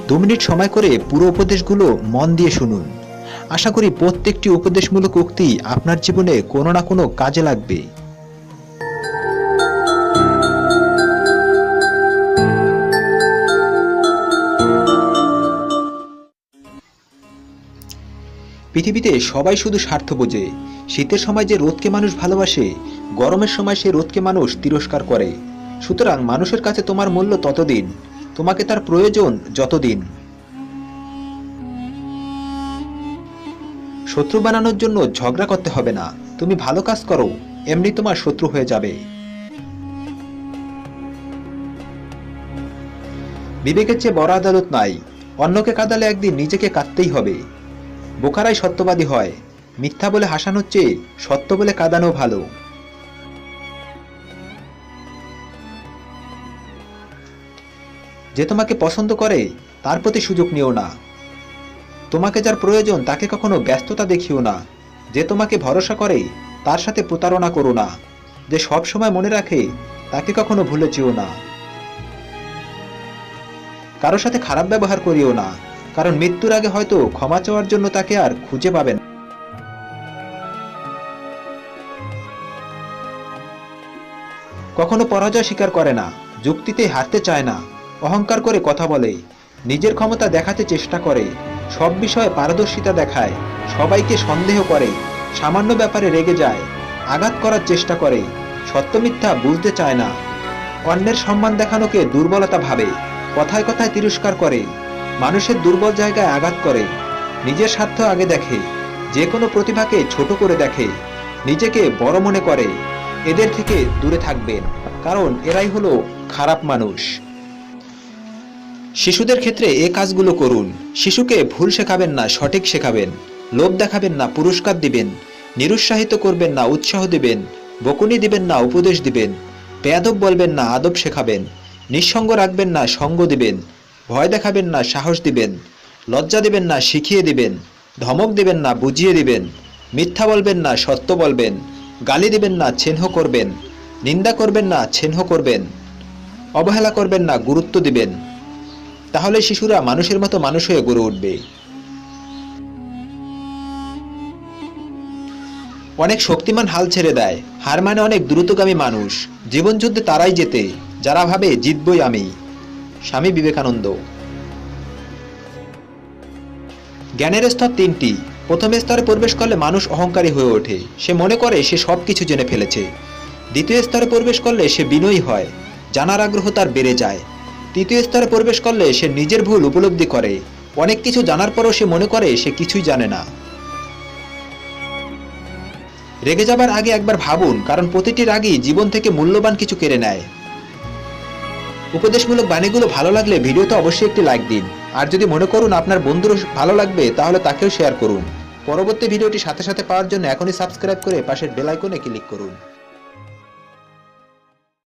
2 minute সময় করে পুরো উপদেশগুলো মন দিয়ে শুনুন। আশা করি প্রত্যেকটি উপদেশমূলক উক্তি আপনার জীবনে কোনো না কোনো কাজে লাগবে। পৃথিবীতে সবাই শুধু স্বার্থ বোঝে। শীতের সময় যে রোদকে মানুষ ভালোবাসে, গরমের সময় সে রোদকে মানুষ তিরস্কার করে। সুতরাং মানুষের কাছে তোমার মূল্য ততদিন, তোমাকে তার প্রয়োজন যতদিন। শত্রু বানানোর জন্য ঝগড়া করতে হবে না, তুমি ভালো কাজ করো, এমনি তোমার শত্রু হয়ে যাবে। বিবেকের চেয়ে বড় আদালত নাই, অন্যকে কাঁদালে একদিন নিজেকে কাঁদতেই হবে। বোকারাই সত্যবাদী হয়, মিথ্যা বলে হাসানোর চেয়ে সত্য বলে কাঁদানো ভালো। যে তোমাকে পছন্দ করে তার প্রতি সুযোগ নিও না। তোমাকে যার প্রয়োজন তাকে কখনো ব্যস্ততা দেখিও না। যে তোমাকে ভরসা করে তার সাথে প্রতারণা করো না। যে সব সময় মনে রাখে তাকে কখনো ভুলে যেও না। কারোর সাথে খারাপ ব্যবহার করিও না, কারণ মৃত্যুর আগে হয়তো ক্ষমা চাওয়ার জন্য তাকে আর খুঁজে পাবেন। কখনো পরাজয় স্বীকার করে না, যুক্তিতে হারতে চায় না, অহংকার করে কথা বলে, নিজের ক্ষমতা দেখাতে চেষ্টা করে, সব বিষয়ে পারদর্শিতা দেখায়, সবাইকে সন্দেহ করে, সামান্য ব্যাপারে রেগে যায়, আঘাত করার চেষ্টা করে, সত্য মিথ্যা বুঝতে চায় না, অন্যের সম্মান দেখানোকে দুর্বলতা ভাবে, কথায় কথায় তিরস্কার করে, মানুষের দুর্বল জায়গায় আঘাত করে, নিজের স্বার্থ আগে দেখে, যে কোনো প্রতিভাকে ছোট করে দেখে, নিজেকে বড় মনে করে। এদের থেকে দূরে থাকবেন, কারণ এরাই হলো খারাপ মানুষ। শিশুদের ক্ষেত্রে এই কাজগুলো করুন। শিশুকে ভুল শেখাবেন না, সঠিক শেখাবেন। লোভ দেখাবেন না, পুরস্কার দিবেন। নিরুৎসাহিত করবেন না, উৎসাহ দিবেন। বকুনি দিবেন না, উপদেশ দিবেন। বেয়াদব বলবেন না, আদব শেখাবেন। নিঃসঙ্গ রাখবেন না, সঙ্গ দিবেন। ভয় দেখাবেন না, সাহস দিবেন। লজ্জা দিবেন না, শিখিয়ে দিবেন। ধমক দিবেন না, বুঝিয়ে দিবেন। মিথ্যা বলবেন না, সত্য বলবেন। গালি দিবেন না, চিহ্ন করবেন। নিন্দা করবেন না, চিহ্ন করবেন। অবহেলা করবেন না, গুরুত্ব দিবেন। তাহলে শিশুরা মানুষের মতো মানুষ হয়ে গড়ে উঠবে। অনেক শক্তিমান হাল ছেড়ে দেয়, হার মানে অনেক দ্রুতগামী মানুষ। জীবন যুদ্ধে তারাই জেতে যারা ভাবে জিতবই আমি। স্বামী বিবেকানন্দ। জ্ঞানের স্তর 3টি। প্রথম স্তরে প্রবেশ করলে মানুষ অহংকারী হয়ে ওঠে, সে মনে করে সে সবকিছু জেনে ফেলেছে। দ্বিতীয় স্তরে প্রবেশ করলে সে বিনয়ী হয়, জানার আগ্রহ তার বেড়ে যায়। তৃতীয় স্তরে প্রবেশ করলে সে নিজের ভুল উপলব্ধি করে, অনেক কিছু জানার পরও সে মনে করে সে কিছুই জানে না। রেগে যাবার আগে একবার ভাবুন, কারণ প্রতিটি রাগই জীবন থেকে মূল্যবান কিছু কেড়ে নেয়। উপদেশমূলক বাণীগুলো ভালো লাগলে ভিডিওতে অবশ্যই একটি লাইক দিন। আর যদি মনে করুন আপনার বন্ধুরও ভালো লাগবে, তাহলে তাকেও শেয়ার করুন। পরবর্তী ভিডিওটি সাথে সাথে পাওয়ার জন্য এখনই সাবস্ক্রাইব করে পাশের বেল আইকনে ক্লিক করুন।